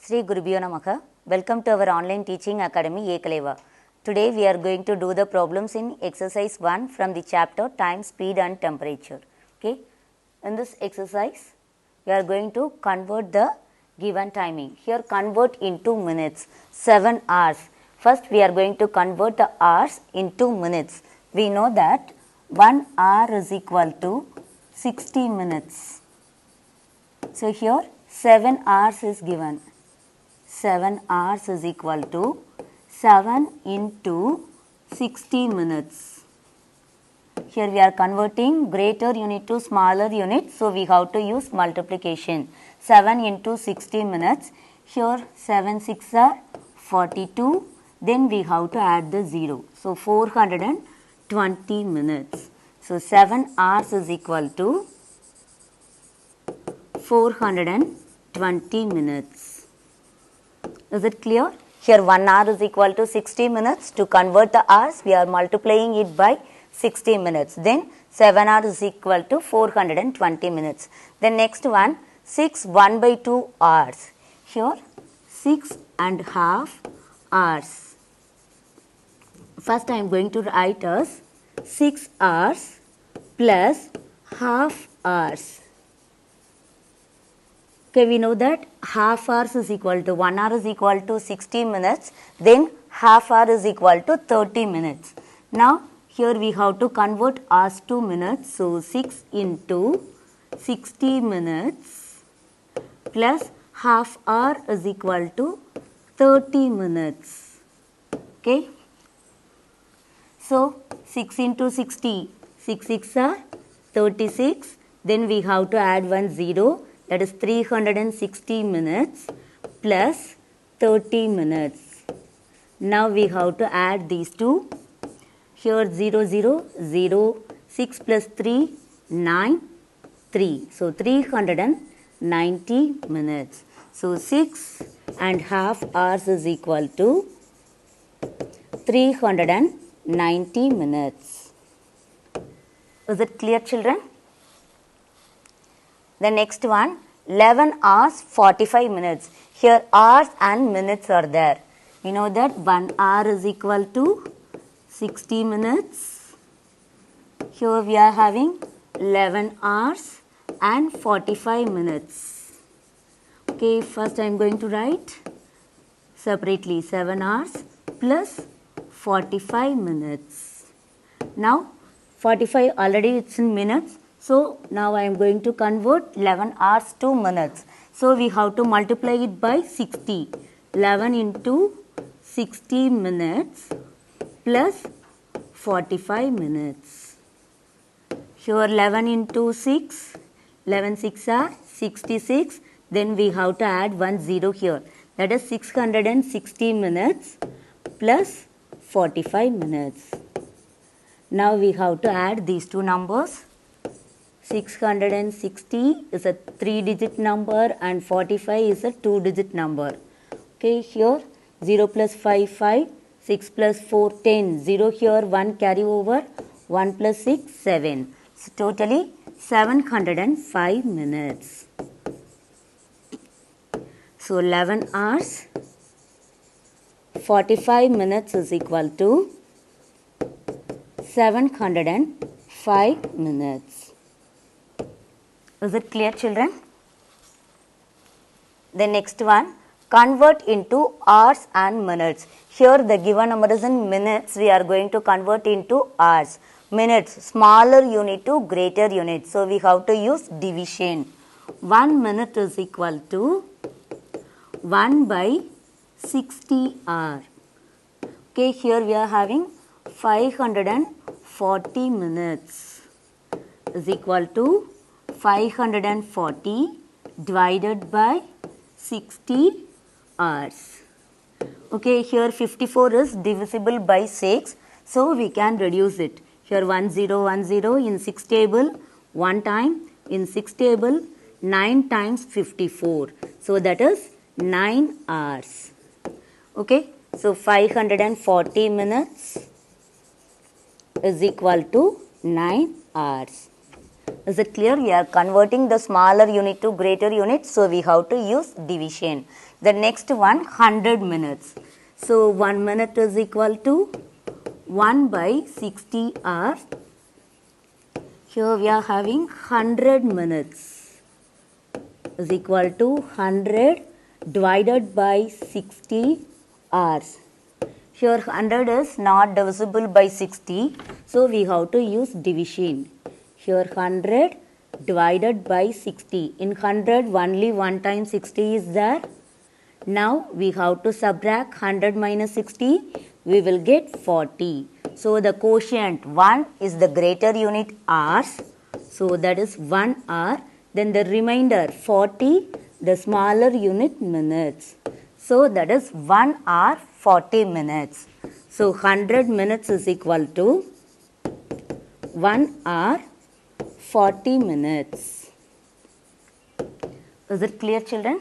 Sri Gurubhyo Namaha. Welcome to our online teaching academy Ekaleva. Today we are going to do the problems in exercise 1 from the chapter time, speed and temperature. Okay. In this exercise we are going to convert the given timing. Here convert into minutes. 7 hours. First we are going to convert the hours into minutes. We know that 1 hour is equal to 60 minutes. So here 7 hours is given. 7 hours is equal to 7 into 60 minutes. Here we are converting greater unit to smaller unit. So we have to use multiplication. 7 into 60 minutes. Here 7 6 are 42. Then we have to add the 0. So 420 minutes. So 7 hours is equal to 420 minutes. Is it clear? Here 1 hour is equal to 60 minutes. To convert the hours, we are multiplying it by 60 minutes. Then 7 hours is equal to 420 minutes. Then next one, 6 1 by 2 hours. Here 6 and half hours. First I am going to write as 6 hours plus half hours. Okay, we know that half hours is equal to 1 hour is equal to 60 minutes, then half hour is equal to 30 minutes. Now, here we have to convert hours to minutes. So, 6 into 60 minutes plus half hour is equal to 30 minutes. Okay. So, 6 into 60, 6 6 are 36. Then we have to add one 0. That is 360 minutes plus 30 minutes. Now we have to add these two. Here 0, 0, 0, 6 plus 3, 9, 3. So 390 minutes. So 6 and half hours is equal to 390 minutes. Is it clear, children? The next one, 11 hours 45 minutes. Here hours and minutes are there. We know that 1 hour is equal to 60 minutes. Here we are having 11 hours and 45 minutes. Okay, first I am going to write separately 7 hours plus 45 minutes. Now 45 already it's in minutes. So, now I am going to convert 11 hours to minutes. So, we have to multiply it by 60. 11 into 60 minutes plus 45 minutes. Here 11 into 6, 11 6 are 66. Then we have to add 1 0 here. That is 660 minutes plus 45 minutes. Now, we have to add these two numbers. 660 is a 3-digit number and 45 is a 2-digit number. Okay, here 0 plus 5, 5, 6 plus 4, 10, 0 here, 1 carry over, 1 plus 6, 7. So, totally 705 minutes. So, 11 hours, 45 minutes is equal to 705 minutes. Is it clear, children? The next one, convert into hours and minutes. Here the given number is in minutes. We are going to convert into hours. Minutes, smaller unit to greater unit. So we have to use division. 1 minute is equal to 1 by 60 hour. Okay, here we are having 540 minutes is equal to 540 divided by 60 hours. Okay, here 54 is divisible by 6. So, we can reduce it. Here 1010 in 6 table, 1 time in 6 table, 9 times 54. So, that is 9 hours. Okay, so 540 minutes is equal to 9 hours. Is it clear? We are converting the smaller unit to greater unit, so we have to use division. The next one, 100 minutes. So 1 minute is equal to 1 by 60 hours. Here we are having 100 minutes is equal to 100 divided by 60 hours. Here 100 is not divisible by 60, so we have to use division. Here 100 divided by 60. In 100 only 1 times 60 is there. Now we have to subtract 100 minus 60. We will get 40. So the quotient 1 is the greater unit hours. So that is 1 hour. Then the remainder 40, the smaller unit minutes. So that is 1 hour 40 minutes. So 100 minutes is equal to 1 hour 40 minutes. Is it clear, children?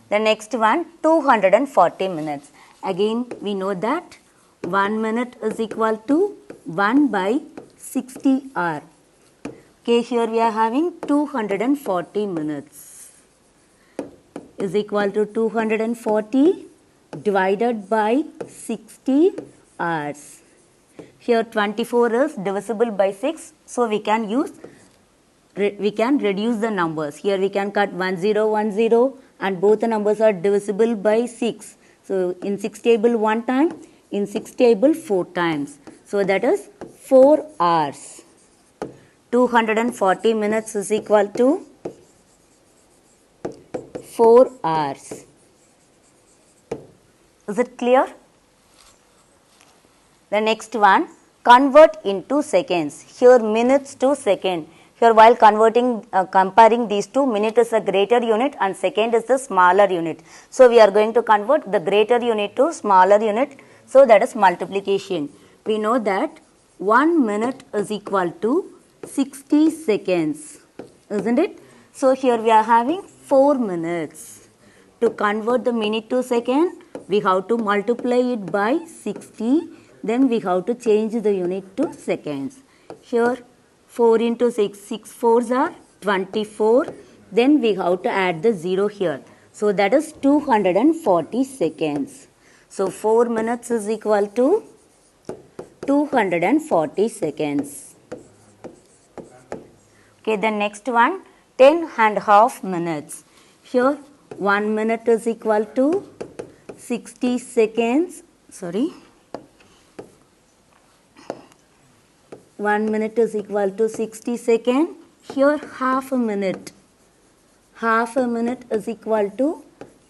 The next one, 240 minutes. Again, we know that 1 minute is equal to 1 by 60 hour. Okay, here we are having 240 minutes is equal to 240 divided by 60 hours. Here 24 is divisible by 6, so we can reduce the numbers. Here we can cut 1010 and both the numbers are divisible by 6. So in 6 table 1 time, in 6 table 4 times. So that is 4 hours. 240 minutes is equal to 4 hours. Is it clear? The next one, convert into seconds. Here minutes to second. Here while comparing these two, minute is a greater unit and second is the smaller unit. So we are going to convert the greater unit to smaller unit. So that is multiplication. We know that 1 minute is equal to 60 seconds. Isn't it? So here we are having 4 minutes. To convert the minute to second, we have to multiply it by 60. Then we have to change the unit to seconds. Here 4 into 6, 6 4s are 24. Then we have to add the 0 here. So that is 240 seconds. So 4 minutes is equal to 240 seconds. Okay, the next one, 10 and half minutes. Here 1 minute is equal to 60 seconds. 1 minute is equal to 60 seconds. Here half a minute. Half a minute is equal to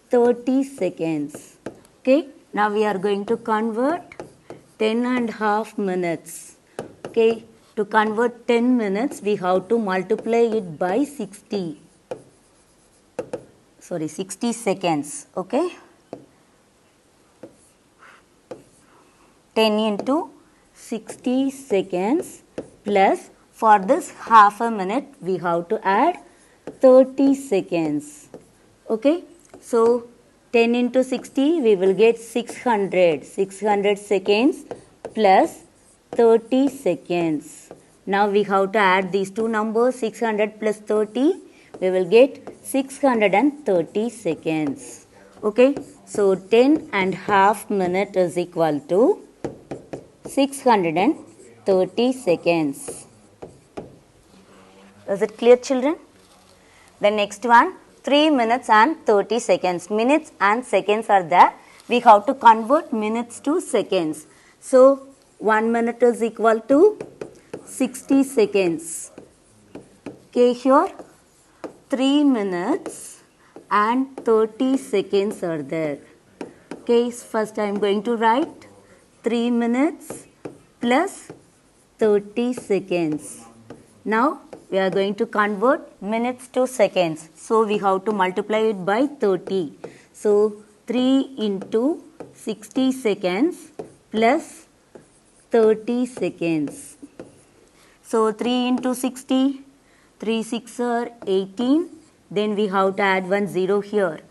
30 seconds. Okay, now we are going to convert 10 and half minutes. Okay, to convert 10 minutes, we have to multiply it by 60 seconds. Okay, 10 into 60 seconds plus for this half a minute we have to add 30 seconds. Okay, so 10 into 60 we will get 600 seconds plus 30 seconds. Now we have to add these two numbers, 600 plus 30, we will get 630 seconds. Okay, so 10 and half minute is equal to 630 seconds. Is it clear, children? The next one, 3 minutes and 30 seconds. Minutes and seconds are there. We have to convert minutes to seconds. So 1 minute is equal to 60 seconds. Okay, here 3 minutes and 30 seconds are there. Okay, first I am going to write 3 minutes plus 30 seconds. Now we are going to convert minutes to seconds. So we have to multiply it by 30. So 3 into 60 seconds plus 30 seconds. So 3 into 60, 3 6 are 18. Then we have to add 1 0 here.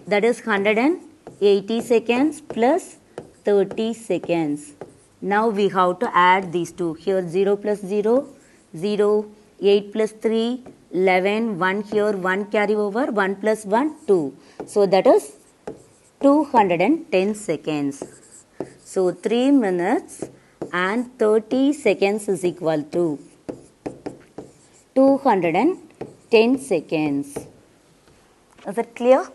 That is 180 seconds plus 30 seconds. Now we have to add these two. Here 0 plus 0, 0, 8 plus 3, 11, 1 here, 1 carry over, 1 plus 1, 2. So that is 210 seconds. So 3 minutes and 30 seconds is equal to 210 seconds. Is it clear?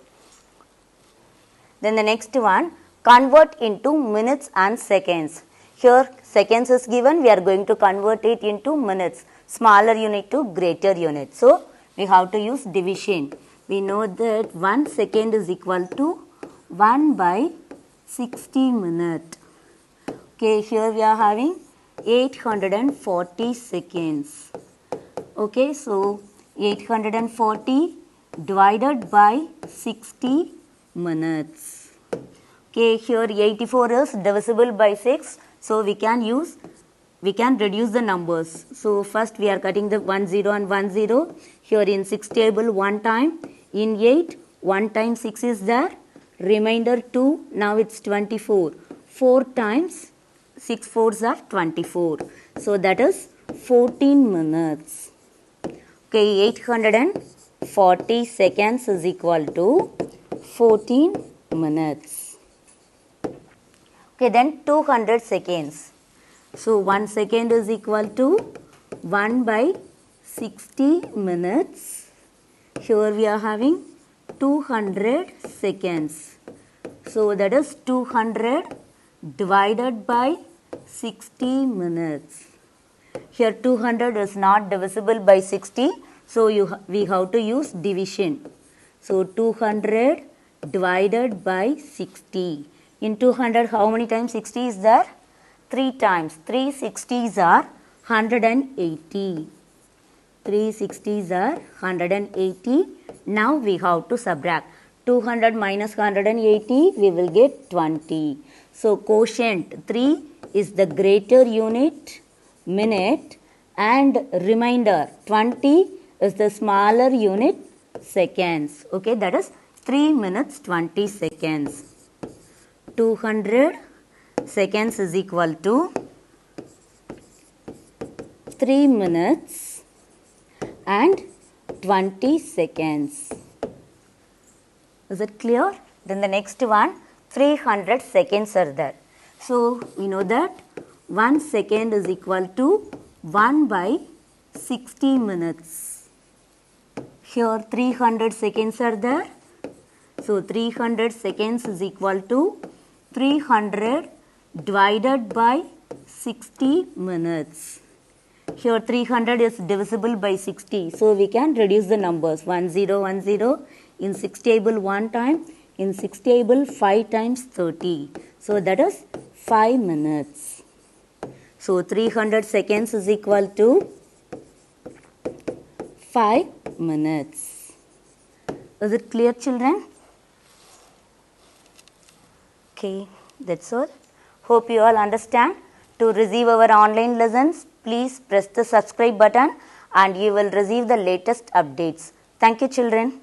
Then the next one, convert into minutes and seconds. Here seconds is given, we are going to convert it into minutes, smaller unit to greater unit. So we have to use division. We know that 1 second is equal to 1 by 60 minutes. Okay, here we are having 840 seconds. Okay, so 840 divided by 60 minutes. Okay, here 84 is divisible by 6. So we can reduce the numbers. So first we are cutting the 1 0 and 1 0. Here in 6 table 1 time. In 8, 1 times 6 is there. Remainder 2. Now it's 24. 4 times 6 fours are 24. So that is 14 minutes. Okay, 840 seconds is equal to 14 minutes. Okay, then 200 seconds. So 1 second is equal to 1 by 60 minutes. Here we are having 200 seconds. So that is 200 divided by 60 minutes. Here 200 is not divisible by 60. So we have to use division. So 200 divided by 60. In 200 how many times 60 is there? 3 times. 3 60s are 180. 3 60s are 180. Now we have to subtract. 200 minus 180 we will get 20. So quotient 3 is the greater unit minute and remainder 20 is the smaller unit seconds. Okay, that is 3 minutes 20 seconds. 200 seconds is equal to 3 minutes and 20 seconds. Is it clear? Then the next one, 300 seconds are there. So we know that 1 second is equal to 1 by 60 minutes. Here 300 seconds are there. So 300 seconds is equal to 300 divided by 60 minutes. Here 300 is divisible by 60. So we can reduce the numbers. 1 0 1 0. In 6 table 1 time. In 6 table 5 times 30. So that is 5 minutes. So 300 seconds is equal to 5 minutes. Is it clear, children? Okay, that's all. Hope you all understand. To receive our online lessons, please press the subscribe button and you will receive the latest updates. Thank you, children.